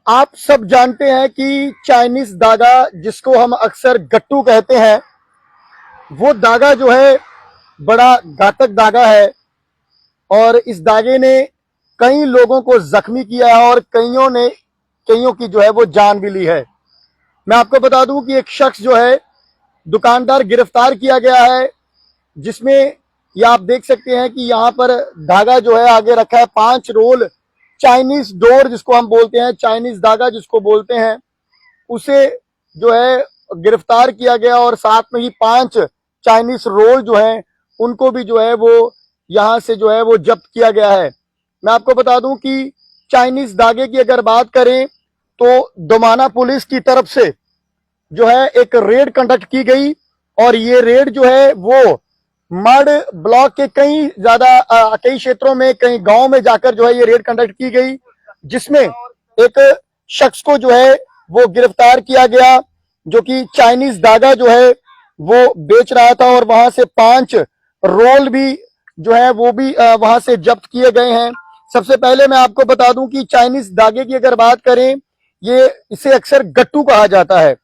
आप सब जानते हैं कि चाइनीज धागा जिसको हम अक्सर गट्टू कहते हैं, वो धागा जो है बड़ा घातक धागा है। और इस धागे ने कई लोगों को जख्मी किया है और कईयों की जो है वो जान भी ली है। मैं आपको बता दूं कि एक शख्स जो है दुकानदार गिरफ्तार किया गया है, जिसमें ये आप देख सकते हैं कि यहाँ पर धागा जो है आगे रखा है 5 रोल चाइनीज डोर जिसको हम बोलते हैं, चाइनीज धागा जिसको बोलते हैं, उसे जो है गिरफ्तार किया गया। और साथ में ही 5 चाइनीज रोल जो हैं उनको भी जो है वो यहाँ से जो है वो जब्त किया गया है। मैं आपको बता दूं कि चाइनीज धागे की अगर बात करें तो दोमाना पुलिस की तरफ से जो है एक रेड कंडक्ट की गई। और ये रेड जो है वो मड ब्लॉक के कई क्षेत्रों में, कई गांव में जाकर जो है ये रेड कंडक्ट की गई, जिसमें एक शख्स को जो है वो गिरफ्तार किया गया, जो कि चाइनीज धागा जो है वो बेच रहा था। और वहां से 5 रोल भी जो है वो भी वहां से जब्त किए गए हैं। सबसे पहले मैं आपको बता दूं कि चाइनीज धागे की अगर बात करें, ये इसे अक्सर गट्टू कहा जाता है।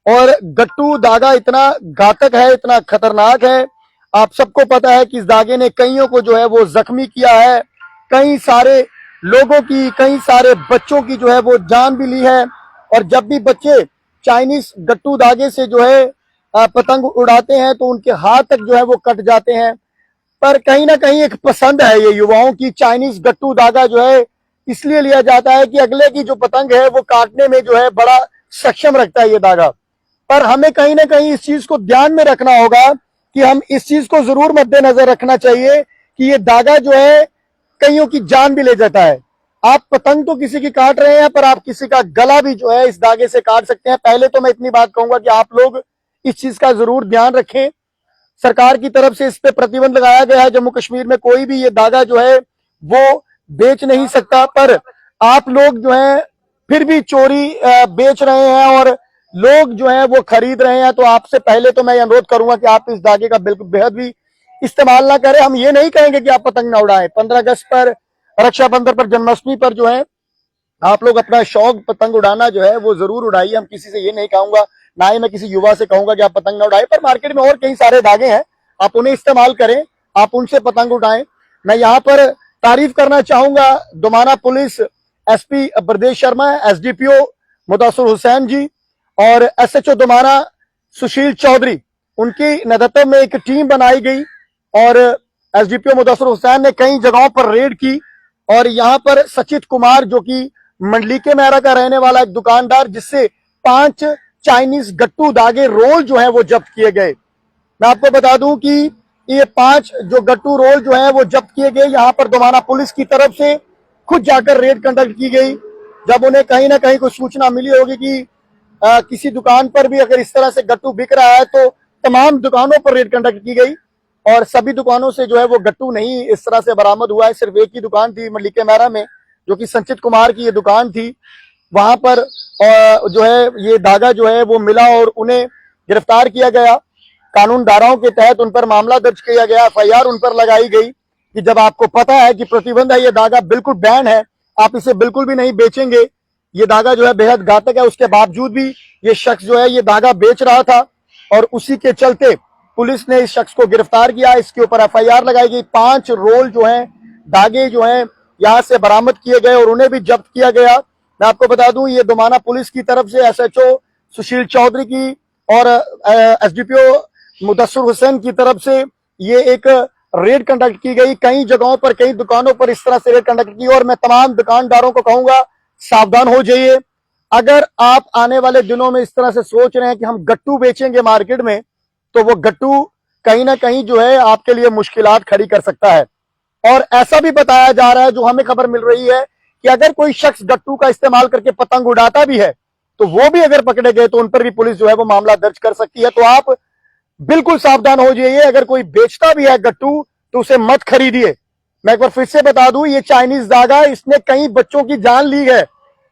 और गट्टू धागा इतना घातक है, इतना खतरनाक है, आप सबको पता है कि इस धागे ने कईयों को जो है वो जख्मी किया है, कई सारे लोगों की, कई सारे बच्चों की जो है वो जान भी ली है। और जब भी बच्चे चाइनीज गट्टू धागे से जो है पतंग उड़ाते हैं तो उनके हाथ तक जो है वो कट जाते हैं। पर कहीं ना कहीं एक पसंद है ये युवाओं की, चाइनीज गट्टू धागा जो है इसलिए लिया जाता है कि अगले की जो पतंग है वो काटने में जो है बड़ा सक्षम रखता है ये धागा। पर हमें कहीं ना कहीं इस चीज को ध्यान में रखना होगा कि हम इस चीज को जरूर मद्देनजर रखना चाहिए कि ये धागा जो है कईयों की जान भी ले जाता है। आप पतंग तो किसी की काट रहे हैं, पर आप किसी का गला भी जो है इस धागे से काट सकते हैं। पहले तो मैं इतनी बात कहूंगा कि आप लोग इस चीज का जरूर ध्यान रखें। सरकार की तरफ से इस पे प्रतिबंध लगाया गया है, जम्मू कश्मीर में कोई भी ये धागा जो है वो बेच नहीं सकता। पर आप लोग जो है फिर भी चोरी बेच रहे हैं और लोग जो है वो खरीद रहे हैं। तो आपसे पहले तो मैं अनुरोध करूंगा कि आप इस धागे का बिल्कुल बेहद भी इस्तेमाल ना करें। हम ये नहीं कहेंगे कि आप पतंग ना उड़ाएं। 15 अगस्त पर, रक्षाबंधन पर, जन्माष्टमी पर जो है आप लोग अपना शौक पतंग उड़ाना जो है वो जरूर उड़ाइए। हम किसी से ये नहीं कहूंगा, ना ही मैं किसी युवा से कहूंगा कि आप पतंग ना उड़ाएं। पर मार्केट में और कई सारे धागे हैं, आप उन्हें इस्तेमाल करें, आप उनसे पतंग उड़ाएं। मैं यहाँ पर तारीफ करना चाहूंगा Domana police SP Brajesh Sharma, SDPO Mudassir Hussain ji और एसएचओ दोमाना सुशील चौधरी, उनकी नेतृत्व में एक टीम बनाई गई। और एसडीपीओ मुदस्सिर हुसैन ने कई जगहों पर रेड की। और यहाँ पर सचित कुमार, जो कि मंडली के मेरा का रहने वाला एक दुकानदार, जिससे 5 चाइनीज गट्टू धागे रोल जो है वो जब्त किए गए। मैं आपको बता दूं कि ये 5 जो गट्टू रोल जो है वो जब्त किए गए, यहाँ पर दोमाना पुलिस की तरफ से खुद जाकर रेड कंडक्ट की गई। जब उन्हें कहीं ना कहीं कोई सूचना मिली होगी कि किसी दुकान पर भी अगर इस तरह से गट्टू बिक रहा है, तो तमाम दुकानों पर रेड कंडक्ट की गई। और सभी दुकानों से जो है वो गट्टू नहीं इस तरह से बरामद हुआ है। सिर्फ एक ही दुकान थी मंडली के मेरा में, जो कि संचित कुमार की ये दुकान थी, वहां पर जो है ये धागा जो है वो मिला और उन्हें गिरफ्तार किया गया। कानून धाराओं के तहत उन पर मामला दर्ज किया गया, एफआईआर उन पर लगाई गई कि जब आपको पता है कि प्रतिबंध है, ये धागा बिल्कुल बैन है, आप इसे बिल्कुल भी नहीं बेचेंगे, ये धागा जो है बेहद घातक है, उसके बावजूद भी ये शख्स जो है ये धागा बेच रहा था। और उसी के चलते पुलिस ने इस शख्स को गिरफ्तार किया, इसके ऊपर एफआईआर लगाई गई। 5 रोल जो है धागे जो है यहाँ से बरामद किए गए और उन्हें भी जब्त किया गया। मैं आपको बता दूं ये दोमाना पुलिस की तरफ से एसएचओ सुशील चौधरी की और एसडीपीओ मुदस्सिर हुसैन की तरफ से ये एक रेड कंडक्ट की गई। कई जगहों पर, कई दुकानों पर इस तरह से रेड कंडक्ट की। और मैं तमाम दुकानदारों को कहूंगा, सावधान हो जाइए। अगर आप आने वाले दिनों में इस तरह से सोच रहे हैं कि हम गट्टू बेचेंगे मार्केट में, तो वो गट्टू कहीं ना कहीं जो है आपके लिए मुश्किलात खड़ी कर सकता है। और ऐसा भी बताया जा रहा है, जो हमें खबर मिल रही है, कि अगर कोई शख्स गट्टू का इस्तेमाल करके पतंग उड़ाता भी है, तो वो भी अगर पकड़े गए तो उन पर भी पुलिस जो है वो मामला दर्ज कर सकती है। तो आप बिल्कुल सावधान हो जाइए। अगर कोई बेचता भी है गट्टू तो उसे मत खरीदिए। मैं एक बार फिर से बता दूं, ये चाइनीज धागा, इसने कई बच्चों की जान ली है,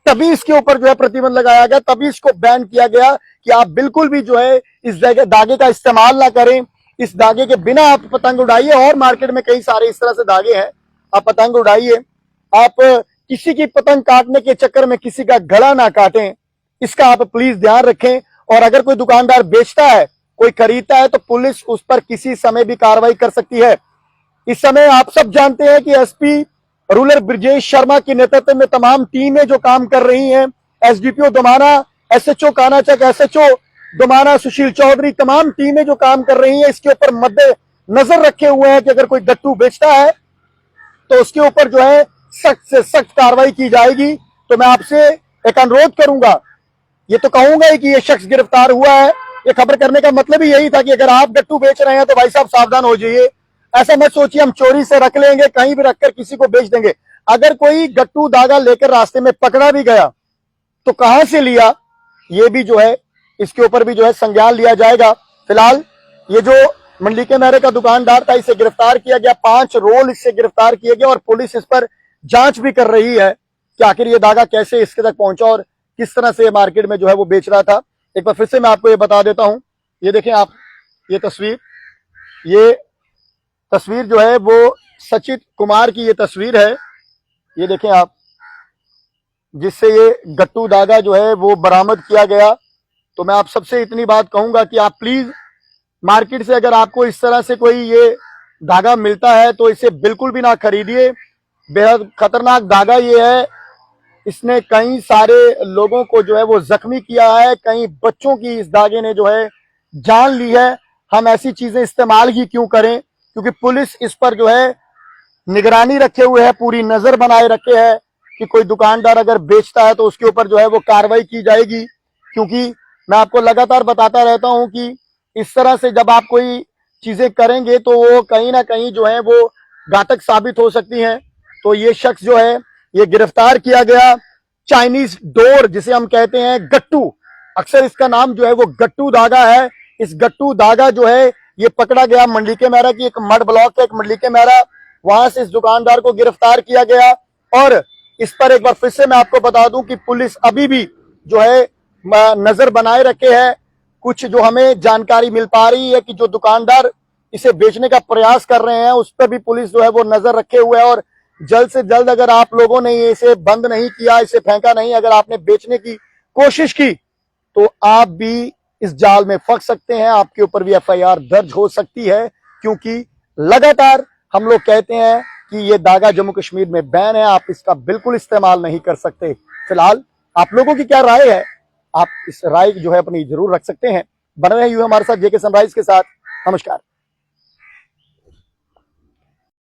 तभी इसके ऊपर जो है प्रतिबंध लगाया गया, तभी इसको बैन किया गया कि आप बिल्कुल भी जो है इस धागे का इस्तेमाल ना करें। इस धागे के बिना आप पतंग उड़ाइए। और मार्केट में कई सारे इस तरह से धागे हैं, आप पतंग उड़ाइए। आप किसी की पतंग काटने के चक्कर में किसी का गला ना काटें, इसका आप प्लीज ध्यान रखें। और अगर कोई दुकानदार बेचता है, कोई खरीदता है, तो पुलिस उस पर किसी समय भी कार्रवाई कर सकती है। इस समय आप सब जानते हैं कि एसपी रूरल ब्रजेश शर्मा के नेतृत्व में तमाम टीमें जो काम कर रही हैं, एसडीपीओ दोमाना, एसएचओ कानाचक, एसएचओ दोमाना सुशील चौधरी, तमाम टीमें जो काम कर रही हैं, इसके ऊपर मद्दे नजर रखे हुए हैं कि अगर कोई गट्टू बेचता है तो उसके ऊपर जो है सख्त से सख्त कार्रवाई की जाएगी। तो मैं आपसे एक अनुरोध करूंगा, ये तो कहूंगा ही कि ये शख्स गिरफ्तार हुआ है। ये खबर करने का मतलब ही यही था कि अगर आप गट्टू बेच रहे हैं तो भाई साहब सावधान हो जाइए। ऐसा मत सोचिए हम चोरी से रख लेंगे, कहीं भी रखकर किसी को बेच देंगे। अगर कोई गट्टू दागा लेकर रास्ते में पकड़ा भी गया तो कहां से लिया, ये भी जो है इसके ऊपर भी जो है संज्ञान लिया जाएगा। फिलहाल ये जो मंडी के मेरे का दुकानदार था, इसे गिरफ्तार किया गया, 5 रोल इससे गिरफ्तार किए गए और पुलिस इस पर जांच भी कर रही है कि आखिर ये दागा कैसे इसके तक पहुंचा और किस तरह से मार्केट में जो है वो बेच रहा था। एक बार फिर से मैं आपको ये बता देता हूं, ये देखें आप, ये तस्वीर जो है वो सचित कुमार की ये तस्वीर है, ये देखें आप, जिससे ये गट्टू दागा जो है वो बरामद किया गया। तो मैं आप सबसे इतनी बात कहूंगा कि आप प्लीज मार्केट से अगर आपको इस तरह से कोई ये धागा मिलता है तो इसे बिल्कुल भी ना खरीदिए। बेहद खतरनाक धागा ये है, इसने कई सारे लोगों को जो है वो जख्मी किया है, कई बच्चों की इस धागे ने जो है जान ली है। हम ऐसी चीजें इस्तेमाल ही क्यों करें, क्योंकि पुलिस इस पर जो है निगरानी रखे हुए है, पूरी नजर बनाए रखे है कि कोई दुकानदार अगर बेचता है तो उसके ऊपर जो है वो कार्रवाई की जाएगी। क्योंकि मैं आपको लगातार बताता रहता हूं कि इस तरह से जब आप कोई चीजें करेंगे तो वो कहीं ना कहीं जो है वो घातक साबित हो सकती हैं। तो ये शख्स जो है ये गिरफ्तार किया गया, चाइनीज डोर जिसे हम कहते हैं गट्टू, अक्सर इसका नाम जो है वो गट्टू धागा है। इस गट्टू धागा जो है ये पकड़ा गया मंडी के मेरा की एक मड ब्लॉक का एक मंडी के मेरा, वहां से इस दुकानदार को गिरफ्तार किया गया। और इस पर एक बार फिर से मैं आपको बता दूं कि पुलिस अभी भी जो है नजर बनाए रखे है। कुछ जो हमें जानकारी मिल पा रही है कि जो दुकानदार इसे बेचने का प्रयास कर रहे हैं उस पर भी पुलिस जो है वो नजर रखे हुए है। और जल्द से जल्द अगर आप लोगों ने इसे बंद नहीं किया, इसे फेंका नहीं, अगर आपने बेचने की कोशिश की तो आप भी इस जाल में फंस सकते हैं, आपके ऊपर भी एफआईआर दर्ज हो सकती है। क्योंकि लगातार हम लोग कहते हैं कि ये दागा जम्मू कश्मीर में बैन है, आप इसका बिल्कुल इस्तेमाल नहीं कर सकते। फिलहाल आप लोगों की क्या राय है, आप इस राय जो है अपनी जरूर रख सकते हैं। बने रहे हमारे साथ जेके सनराइज के साथ। नमस्कार।